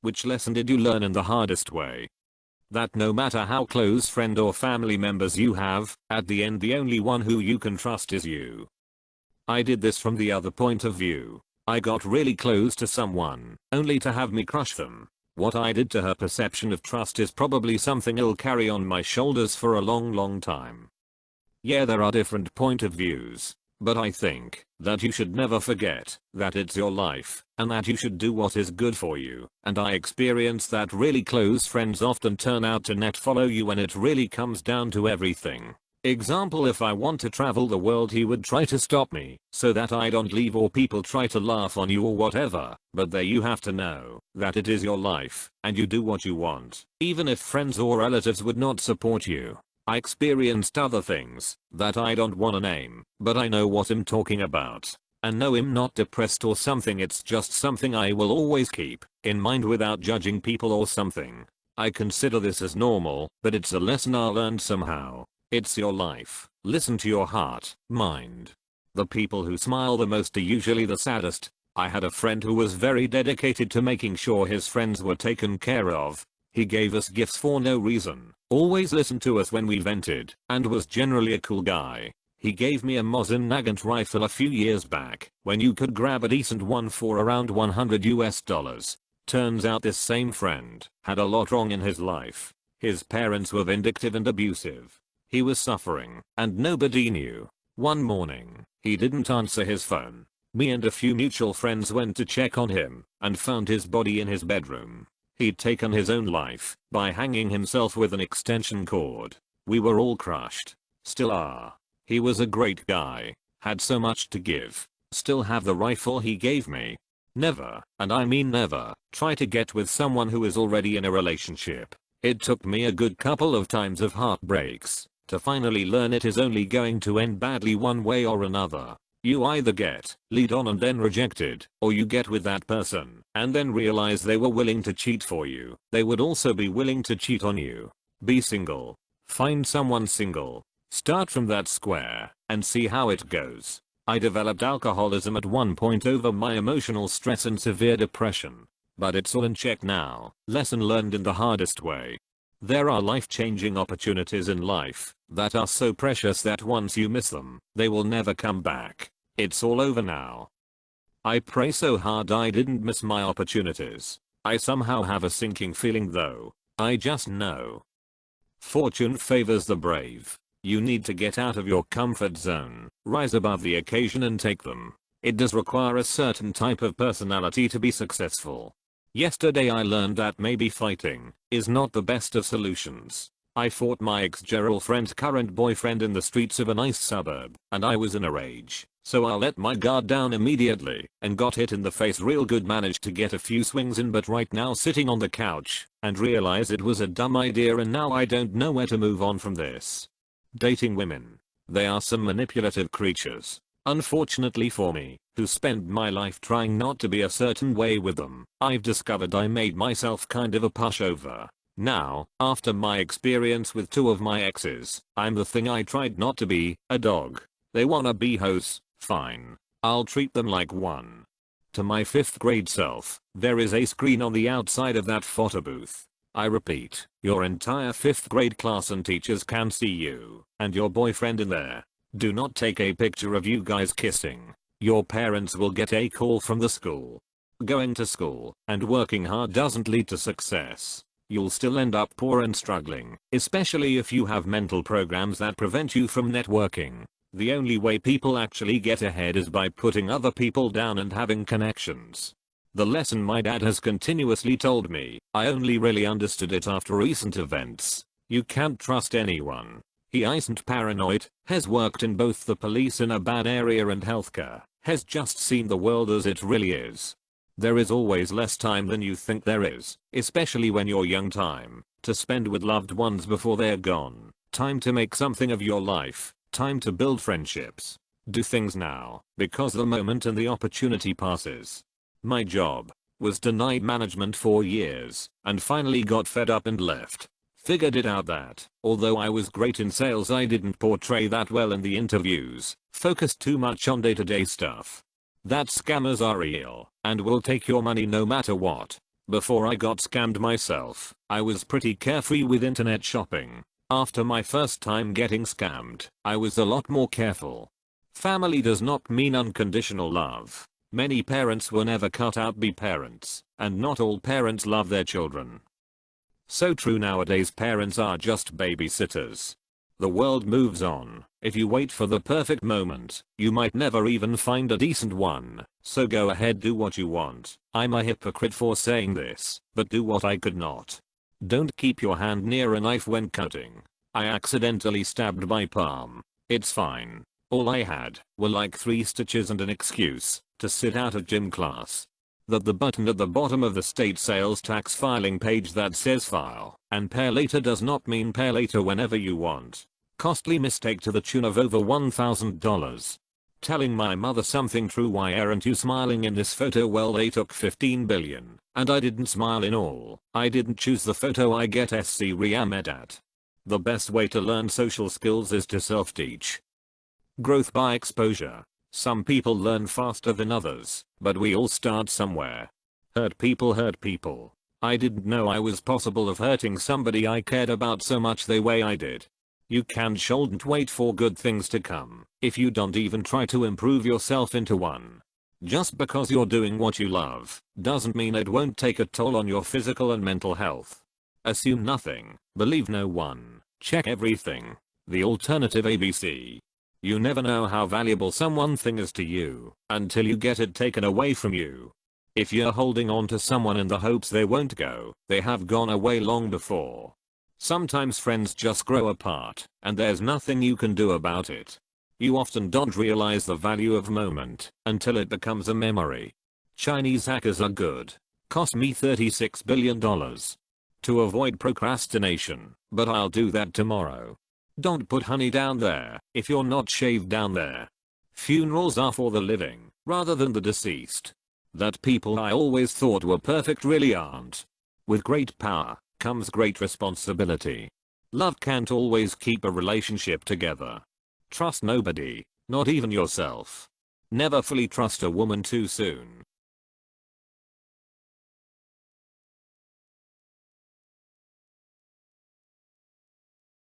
Which lesson did you learn in the hardest way? That no matter how close friend or family members you have, at the end the only one who you can trust is you. I did this from the other point of view. I got really close to someone, only to have me crush them. What I did to her perception of trust is probably something I'll carry on my shoulders for a long time. Yeah, there are different point of views, but I think that you should never forget that it's your life and that you should do what is good for you. And I experienced that really close friends often turn out to net follow you when it really comes down to everything. Example, if I want to travel the world, he would try to stop me so that I don't leave, or people try to laugh on you or whatever. But there you have to know that it is your life and you do what you want, even if friends or relatives would not support you. I experienced other things that I don't wanna name, but I know what I'm talking about. And no, I'm not depressed or something, it's just something I will always keep in mind without judging people or something. I consider this as normal, but it's a lesson I learned somehow. It's your life. Listen to your heart, mind. The people who smile the most are usually the saddest. I had a friend who was very dedicated to making sure his friends were taken care of. He gave us gifts for no reason, always listened to us when we vented, and was generally a cool guy. He gave me a Mosin Nagant rifle a few years back, when you could grab a decent one for around $100. Turns out this same friend had a lot wrong in his life. His parents were vindictive and abusive. He was suffering, and nobody knew. One morning, he didn't answer his phone. Me and a few mutual friends went to check on him, and found his body in his bedroom. He'd taken his own life by hanging himself with an extension cord. We were all crushed. Still are. He was a great guy. Had so much to give. Still have the rifle he gave me. Never, and I mean never, try to get with someone who is already in a relationship. It took me a good couple of times of heartbreaks to finally learn it is only going to end badly one way or another. You either get lead on and then rejected, or you get with that person and then realize they were willing to cheat for you. They would also be willing to cheat on you. Be single. Find someone single. Start from that square and see how it goes. I developed alcoholism at one point over my emotional stress and severe depression. But it's all in check now. Lesson learned in the hardest way. There are life-changing opportunities in life that are so precious that once you miss them, they will never come back. It's all over now. I pray so hard I didn't miss my opportunities. I somehow have a sinking feeling though. I just know. Fortune favors the brave. You need to get out of your comfort zone, rise above the occasion and take them. It does require a certain type of personality to be successful. Yesterday I learned that maybe fighting is not the best of solutions. I fought my ex-girlfriend's current boyfriend in the streets of a nice suburb, and I was in a rage. So I let my guard down immediately and got hit in the face real good, managed to get a few swings in, but right now sitting on the couch and realize it was a dumb idea, and now I don't know where to move on from this. Dating women. They are some manipulative creatures. Unfortunately for me, who spend my life trying not to be a certain way with them, I've discovered I made myself kind of a pushover. Now, after my experience with two of my exes, I'm the thing I tried not to be, a dog. They wanna be hoes, fine. I'll treat them like one. To my 5th grade self, there is a screen on the outside of that photo booth. I repeat, your entire 5th grade class and teachers can see you and your boyfriend in there. Do not take a picture of you guys kissing. Your parents will get a call from the school. Going to school and working hard doesn't lead to success. You'll still end up poor and struggling, especially if you have mental programs that prevent you from networking. The only way people actually get ahead is by putting other people down and having connections. The lesson my dad has continuously told me, I only really understood it after recent events. You can't trust anyone. He isn't paranoid, has worked in both the police in a bad area and healthcare, has just seen the world as it really is. There is always less time than you think there is, especially when you're young, time to spend with loved ones before they're gone, time to make something of your life, time to build friendships. Do things now, because the moment and the opportunity passes. My job was denied management for years, and finally got fed up and left. Figured it out that, although I was great in sales, I didn't portray that well in the interviews, focused too much on day-to-day stuff. That scammers are real, and will take your money no matter what. Before I got scammed myself, I was pretty carefree with internet shopping. After my first time getting scammed, I was a lot more careful. Family does not mean unconditional love. Many parents were never cut out to be parents, and not all parents love their children. So true, nowadays parents are just babysitters. The world moves on. If you wait for the perfect moment, you might never even find a decent one, so go ahead, do what you want. I'm a hypocrite for saying this, but do what I could not. Don't keep your hand near a knife when cutting. I accidentally stabbed my palm. It's fine. All I had were like 3 stitches and an excuse to sit out of gym class. The button at the bottom of the state sales tax filing page that says file and pay later does not mean pay later whenever you want. Costly mistake to the tune of over $1,000. Telling my mother something true, why aren't you smiling in this photo? Well, they took 15 billion and I didn't smile in all. I didn't choose the photo, I get SC re-amed at. The best way to learn social skills is to self-teach. Growth by exposure. Some people learn faster than others, but we all start somewhere. Hurt people hurt people. I didn't know I was possible of hurting somebody I cared about so much the way I did. You shouldn't wait for good things to come if you don't even try to improve yourself into one. Just because you're doing what you love doesn't mean it won't take a toll on your physical and mental health. Assume nothing, believe no one, check everything. The alternative ABC. You never know how valuable someone thing is to you until you get it taken away from you. If you're holding on to someone in the hopes they won't go, they have gone away long before. Sometimes friends just grow apart, and there's nothing you can do about it. You often don't realize the value of moment until it becomes a memory. Chinese hackers are good. Cost me $36 billion. To avoid procrastination, but I'll do that tomorrow. Don't put honey down there if you're not shaved down there. Funerals are for the living, rather than the deceased. That people I always thought were perfect really aren't. With great power comes great responsibility. Love can't always keep a relationship together. Trust nobody, not even yourself. Never fully trust a woman too soon.